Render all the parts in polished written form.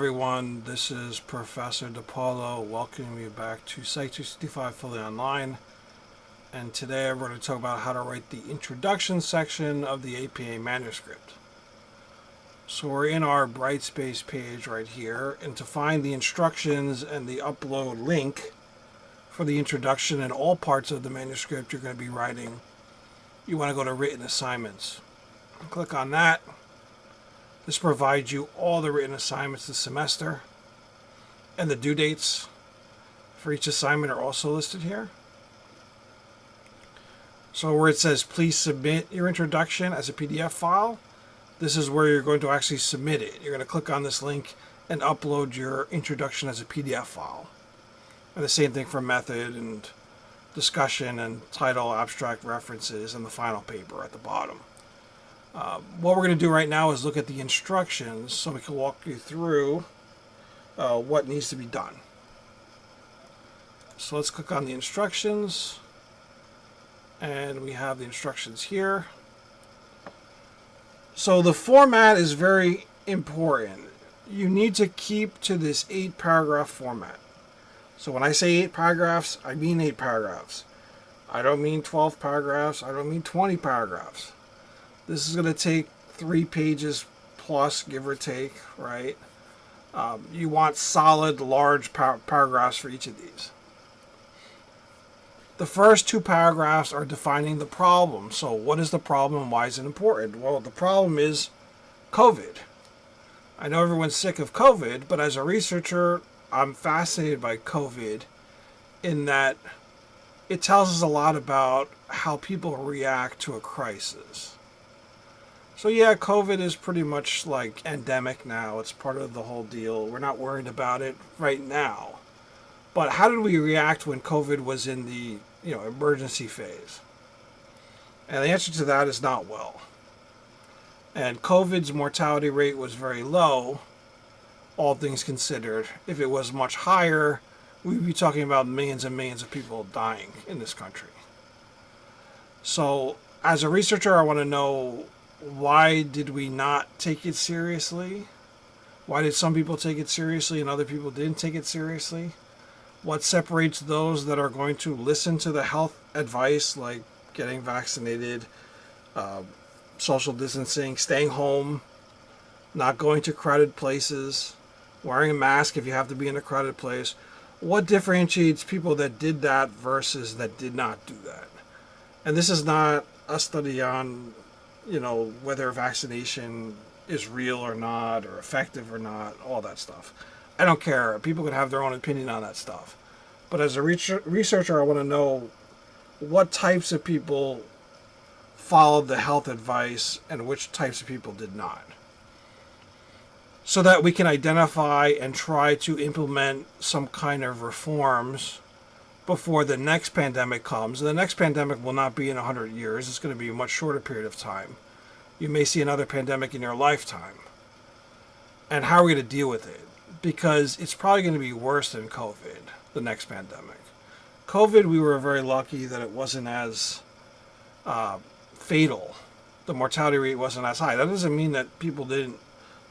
everyone, this is Professor DePaulo welcoming you back to Psych 265 Fully Online. And today we're going to talk about how to write the introduction section of the APA manuscript. So we're in our Brightspace page right here, and to find the instructions and the upload link for the introduction and all parts of the manuscript you're going to be writing, you want to go to written assignments. Click on that. This provides you all the written assignments this semester, and the due dates for each assignment are also listed here. So where it says please submit your introduction as a PDF file, this is where you're going to actually submit it. You're going to click on this link and upload your introduction as a PDF file. And the same thing for method and discussion and title, abstract references, and the final paper at the bottom. What we're going to do right now is look at the instructions so we can walk you through what needs to be done. So let's click on the instructions, and we have the instructions here. So the format is very important. You need to keep to this 8-paragraph format. So when I say 8 paragraphs, I mean 8 paragraphs. I don't mean 12 paragraphs. I don't mean 20 paragraphs. This is going to take 3 pages plus, give or take, right? You want solid, large paragraphs for each of these. The first 2 paragraphs are defining the problem. So what is the problem and why is it important? Well, the problem is COVID. I know everyone's sick of COVID, but as a researcher, I'm fascinated by COVID in that it tells us a lot about how people react to a crisis. So yeah, COVID is pretty much like endemic now. It's part of the whole deal. We're not worried about it right now. But how did we react when COVID was in the, emergency phase? And the answer to that is not well. And COVID's mortality rate was very low, all things considered. If it was much higher, we'd be talking about millions and millions of people dying in this country. So as a researcher, I want to know, why did we not take it seriously? Why did some people take it seriously and other people didn't take it seriously? What separates those that are going to listen to the health advice, like getting vaccinated, social distancing, staying home, not going to crowded places, wearing a mask if you have to be in a crowded place? What differentiates people that did that versus that did not do that? And this is not a study on whether vaccination is real or not, or effective or not, all that stuff. I don't care. People can have their own opinion on that stuff. But as a researcher, I want to know what types of people followed the health advice and which types of people did not, so that we can identify and try to implement some kind of reforms before the next pandemic comes. And the next pandemic will not be in 100 years. It's going to be a much shorter period of time. You may see another pandemic in your lifetime. And how are we going to deal with it? Because it's probably going to be worse than COVID, the next pandemic. COVID, we were very lucky that it wasn't as fatal. The mortality rate wasn't as high. That doesn't mean that people didn't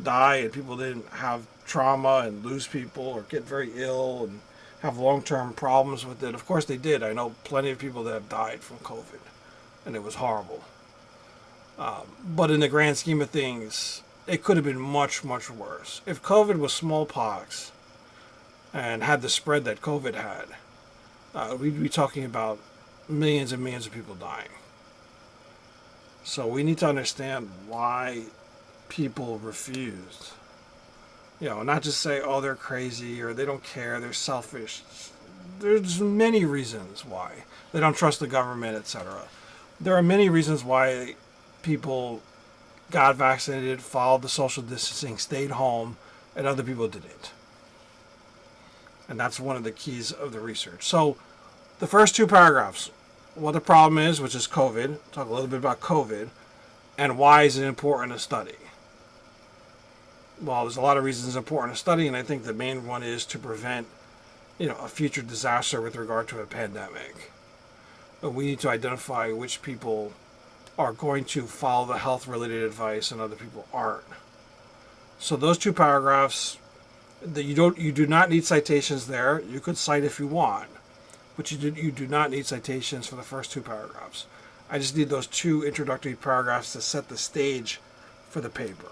die and people didn't have trauma and lose people or get very ill and have long-term problems with it. Of course they did. I know plenty of people that have died from COVID, and it was horrible. But in the grand scheme of things, it could have been much, much worse. If COVID was smallpox and had the spread that COVID had, we'd be talking about millions and millions of people dying. So we need to understand why people refused. Not just say, oh, they're crazy, or they don't care, they're selfish. There's many reasons why. They don't trust the government, etc. There are many reasons why people got vaccinated, followed the social distancing, stayed home, and other people didn't. And that's one of the keys of the research. So the first 2 paragraphs, what the problem is, which is COVID, talk a little bit about COVID, and why is it important to study. Well, there's a lot of reasons it's important to study, and I think the main one is to prevent, a future disaster with regard to a pandemic. But we need to identify which people are going to follow the health-related advice and other people aren't. So those 2 paragraphs You do not need citations there. You could cite if you want, but you do not need citations for the first two paragraphs. I just need those two introductory paragraphs to set the stage for the paper.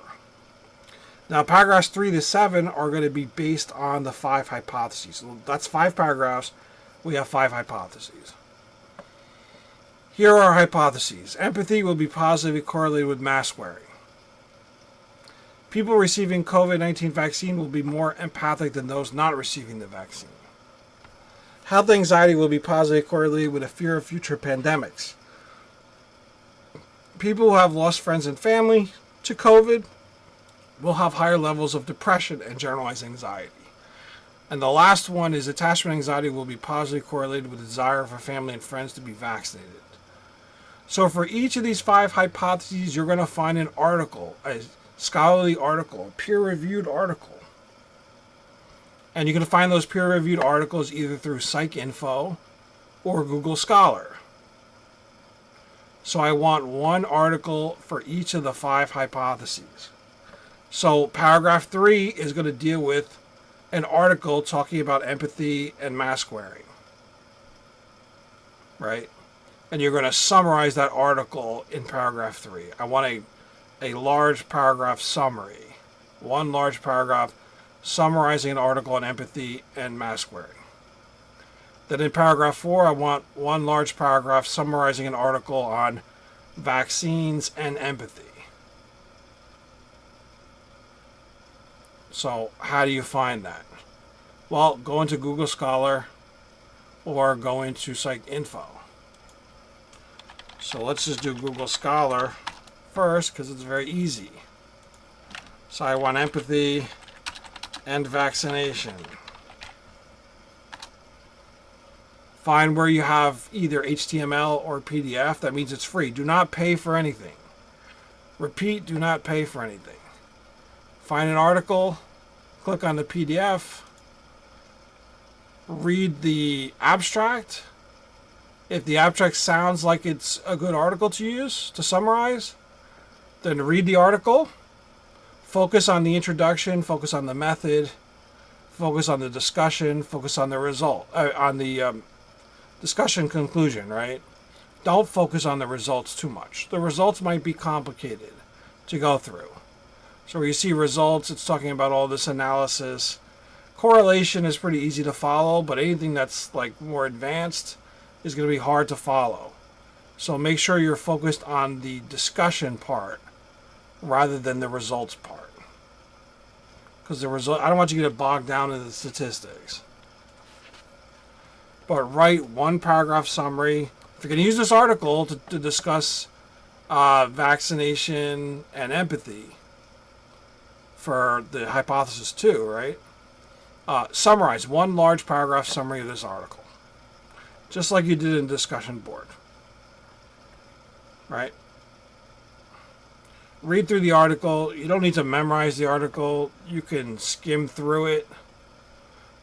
Now, paragraphs 3 to 7 are going to be based on the 5 hypotheses. So that's 5 paragraphs. We have 5 hypotheses. Here are our hypotheses. Empathy will be positively correlated with mask wearing. People receiving COVID-19 vaccine will be more empathic than those not receiving the vaccine. Health anxiety will be positively correlated with a fear of future pandemics. People who have lost friends and family to COVID will have higher levels of depression and generalized anxiety. And the last one is attachment anxiety will be positively correlated with the desire for family and friends to be vaccinated. So for each of these 5 hypotheses, you're going to find an article, a scholarly article, a peer-reviewed article. And you can find those peer-reviewed articles either through PsycInfo or Google Scholar. So I want one article for each of the 5 hypotheses. So paragraph 3 is going to deal with an article talking about empathy and mask wearing. Right? And you're going to summarize that article in paragraph 3. I want a large paragraph summary. One large paragraph summarizing an article on empathy and mask wearing. Then in paragraph 4, I want one large paragraph summarizing an article on vaccines and empathy. So how do you find that? Well, go into Google Scholar or go into PsycInfo. So let's just do Google Scholar first because it's very easy. So I want empathy and vaccination. Find where you have either HTML or PDF. That means it's free. Do not pay for anything. Repeat, do not pay for anything. Find an article, click on the PDF, read the abstract. If the abstract sounds like it's a good article to use, to summarize, then read the article. Focus on the introduction, focus on the method, focus on the discussion, focus on the result, on the discussion conclusion, right? Don't focus on the results too much. The results might be complicated to go through. So where you see results, it's talking about all this analysis. Correlation is pretty easy to follow, but anything that's like more advanced is going to be hard to follow. So make sure you're focused on the discussion part rather than the results part. Because I don't want you to get bogged down in the statistics. But write one paragraph summary. If you're going to use this article to discuss vaccination and empathy for the hypothesis 2, right? Summarize one large paragraph summary of this article. Just like you did in discussion board. Right? Read through the article. You don't need to memorize the article. You can skim through it.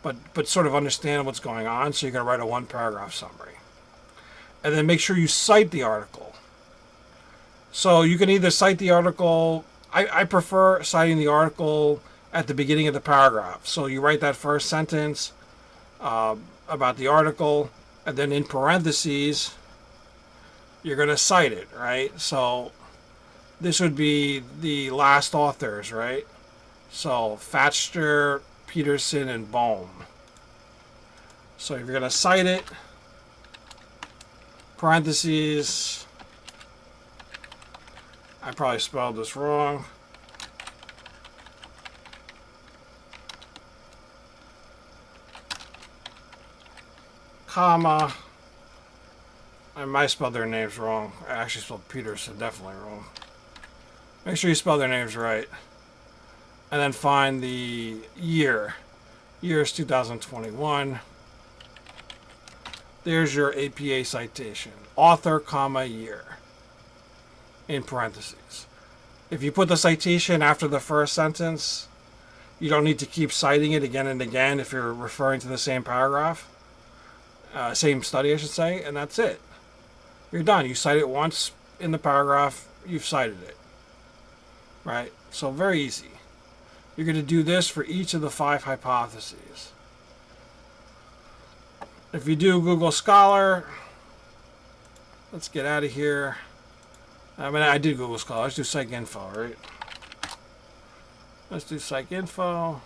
But sort of understand what's going on. So you're going to write a one paragraph summary. And then make sure you cite the article. So you can either cite the article. I prefer citing the article at the beginning of the paragraph. So you write that first sentence about the article. And then in parentheses, you're going to cite it, right? So this would be the last authors, right? So Fatster, Peterson, and Bohm. So if you're going to cite it, parentheses, I probably spelled this wrong. Comma. I might spell their names wrong. I actually spelled Peterson definitely wrong. Make sure you spell their names right. And then find the year. Year is 2021. There's your APA citation. Author, comma, year. In parentheses. If you put the citation after the first sentence, you don't need to keep citing it again and again if you're referring to the same paragraph. Same study, I should say, and that's it. You're done. You cite it once in the paragraph, you've cited it. Right? So very easy. You're going to do this for each of the 5 hypotheses. If you do Google Scholar, let's get out of here. I mean, I did Google Scholar. Let's do PsycInfo, right? Let's do PsycInfo.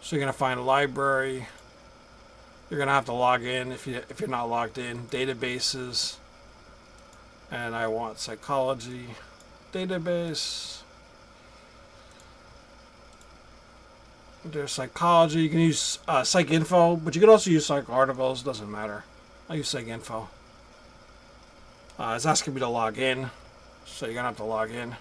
So you're going to find a library. You're going to have to log in if you're not logged in. Databases. And I want psychology database. There's psychology. You can use PsycInfo, but you can also use PsycArticles. Doesn't matter. I use PsycInfo. It's asking me to log in, so you're gonna have to log in.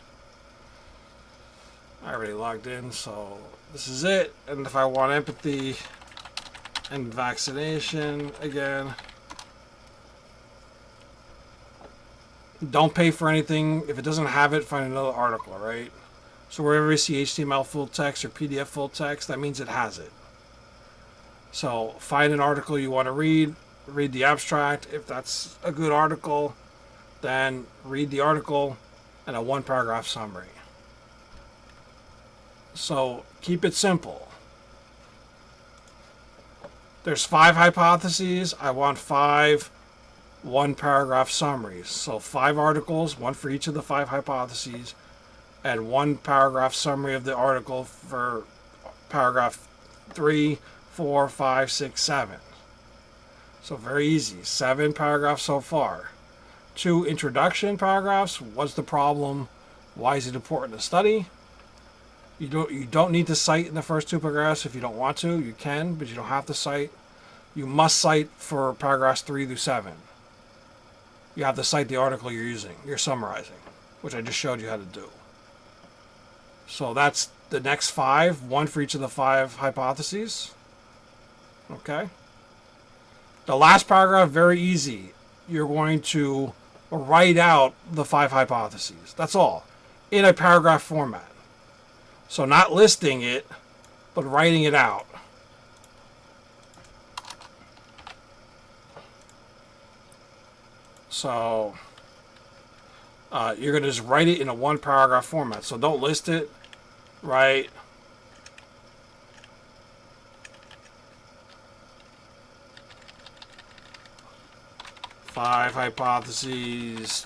I already logged in, so this is it. And if I want empathy and vaccination again, don't pay for anything. If it doesn't have it, find another article, right? So wherever you see HTML full text or PDF full text, that means it has it. So find an article you want to read the abstract. If that's a good article, then read the article and a 1-paragraph summary. So keep it simple. There's 5 hypotheses. I want 5 1-paragraph summaries. So 5 articles, 1 for each of the 5 hypotheses, and 1-paragraph summary of the article for paragraph 3, 4, 5, 6, 7. So very easy. 7 paragraphs so far. 2 introduction paragraphs. What's the problem? Why is it important to study? You don't need to cite in the first 2 paragraphs if you don't want to. You can, but you don't have to cite. You must cite for paragraphs 3 through 7. You have to cite the article you're summarizing, which I just showed you how to do. So that's the next 5, 1 for each of the 5 hypotheses. Okay. The last paragraph, very easy. You're going to write out the 5 hypotheses. That's all. In a paragraph format. So not listing it, but writing it out. So you're going to just write it in a 1-paragraph format. So don't list it. Write five hypotheses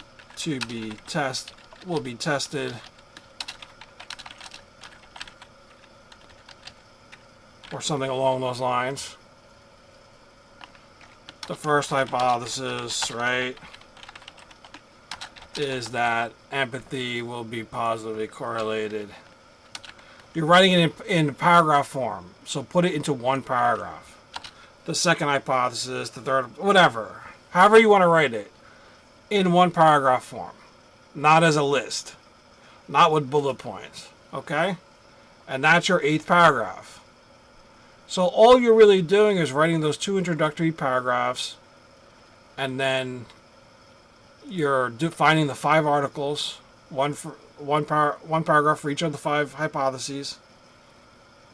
will be tested, or something along those lines. The first hypothesis, right, is that empathy will be positively correlated. You're writing it in paragraph form, so put it into 1 paragraph. The second hypothesis, the third, whatever. However you want to write it, in 1 paragraph form. Not as a list. Not with bullet points. Okay? And that's your 8th paragraph. So all you're really doing is writing those 2 introductory paragraphs, and then you're finding the 5 articles, one paragraph for each of the 5 hypotheses,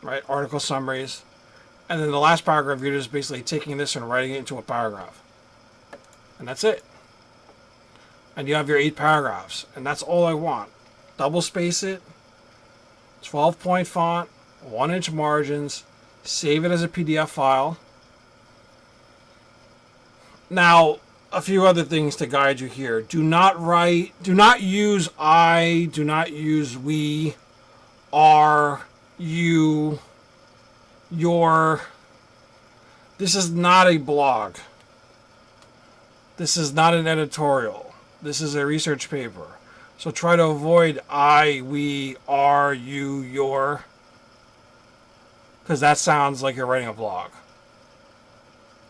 right? Article summaries, and then the last paragraph you're just basically taking this and writing it into a paragraph, and that's it. And you have your 8 paragraphs, and that's all I want. Double space it, 12-point font, 1-inch margins. Save it as a PDF file. Now, a few other things to guide you here. Do not use I, do not use we, are, you, your. This is not a blog. This is not an editorial. This is a research paper. So try to avoid I, we, are, you, your. Because that sounds like you're writing a blog.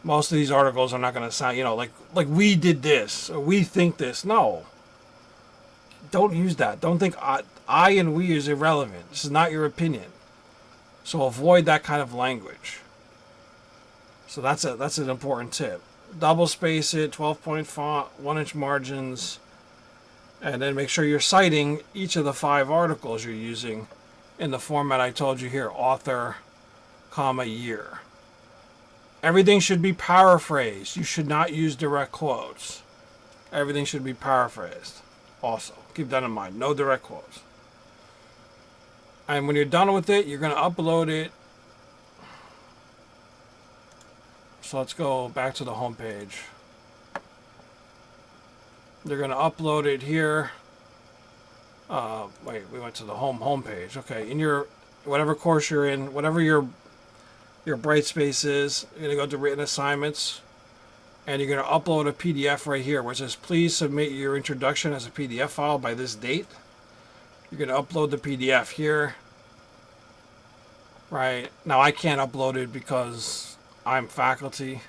Most of these articles are not going to sound, like we did this, or we think this. No. Don't use that. Don't think I and we is irrelevant. This is not your opinion. So avoid that kind of language. So that's an important tip. Double space it, 12-point font, 1-inch margins, and then make sure you're citing each of the 5 articles you're using in the format I told you here, author, comma, year. Everything should be paraphrased. You should not use direct quotes. Everything should be paraphrased. Also, keep that in mind. No direct quotes. And when you're done with it, you're going to upload it. So let's go back to the home page. They're going to upload it here. Wait, we went to the home page. Okay, in your whatever course you're in, whatever your Brightspace is, you're going to go to written assignments, and you're going to upload a PDF right here where it says, please submit your introduction as a PDF file by this date. You're going to upload the PDF here. Right, now I can't upload it because I'm faculty.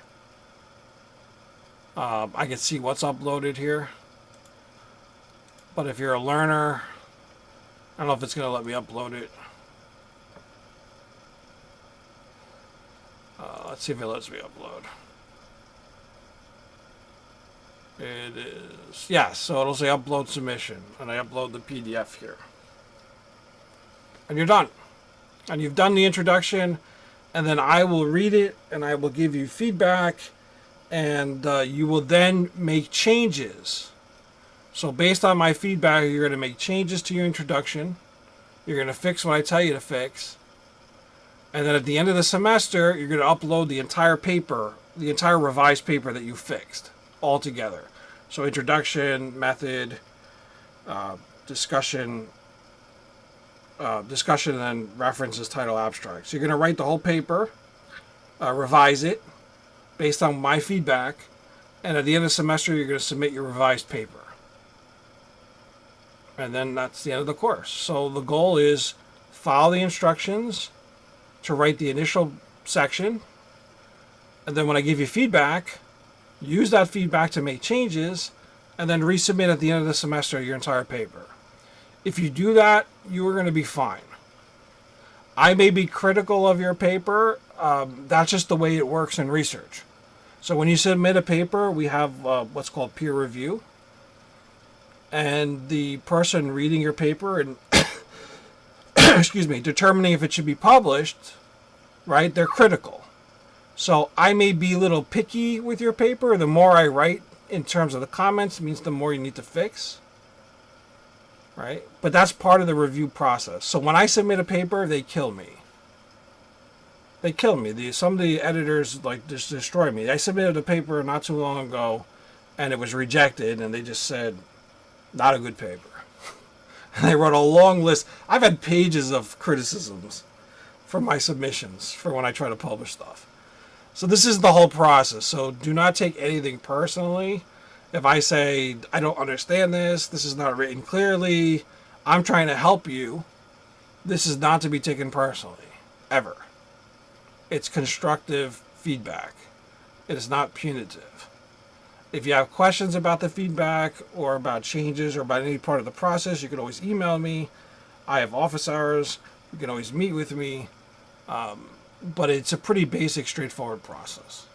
I can see what's uploaded here. But if you're a learner, I don't know if it's going to let me upload it. Let's see if it lets me upload. It is, yes, so it'll say upload submission, and I upload the PDF here. And you're done. And you've done the introduction, and then I will read it, and I will give you feedback, and you will then make changes. So based on my feedback, you're going to make changes to your introduction. You're going to fix what I tell you to fix. And then at the end of the semester, you're going to upload the entire paper, the entire revised paper that you fixed, all together. So introduction, method, discussion, and then references, title, abstract. So you're going to write the whole paper, revise it based on my feedback, and at the end of the semester, you're going to submit your revised paper. And then that's the end of the course. So the goal is follow the instructions to write the initial section, and then when I give you feedback, use that feedback to make changes, and then resubmit at the end of the semester your entire paper. If you do that, you are going to be fine. I may be critical of your paper. That's just the way it works in research. So when you submit a paper, we have what's called peer review. And the person reading your paper and excuse me, determining if it should be published, right? They're critical. So I may be a little picky with your paper. The more I write in terms of the comments means the more you need to fix, right? But that's part of the review process. So when I submit a paper, they kill me. They kill me. Some of the editors just destroy me. I submitted a paper not too long ago, and it was rejected, and they just said, not a good paper. And they wrote a long list. I've had pages of criticisms for my submissions for when I try to publish stuff. So this is the whole process. So do not take anything personally. If I say, I don't understand this is not written clearly, I'm trying to help you. This is not to be taken personally, ever. It's constructive feedback. It is not punitive. If you have questions about the feedback or about changes or about any part of the process, you can always email me. I have office hours. You can always meet with me. But it's a pretty basic, straightforward process.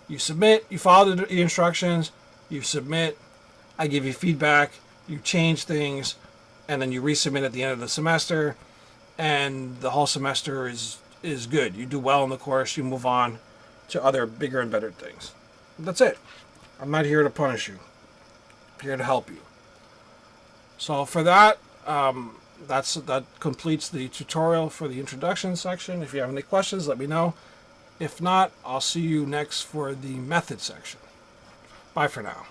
You submit, you follow the instructions, you submit, I give you feedback, you change things, and then you resubmit at the end of the semester, and the whole semester is good. You do well in the course, you move on to other bigger and better things. That's it. I'm not here to punish you. I'm here to help you. So for that, that completes the tutorial for the introduction section. If you have any questions, let me know. If not, I'll see you next for the method section. Bye for now.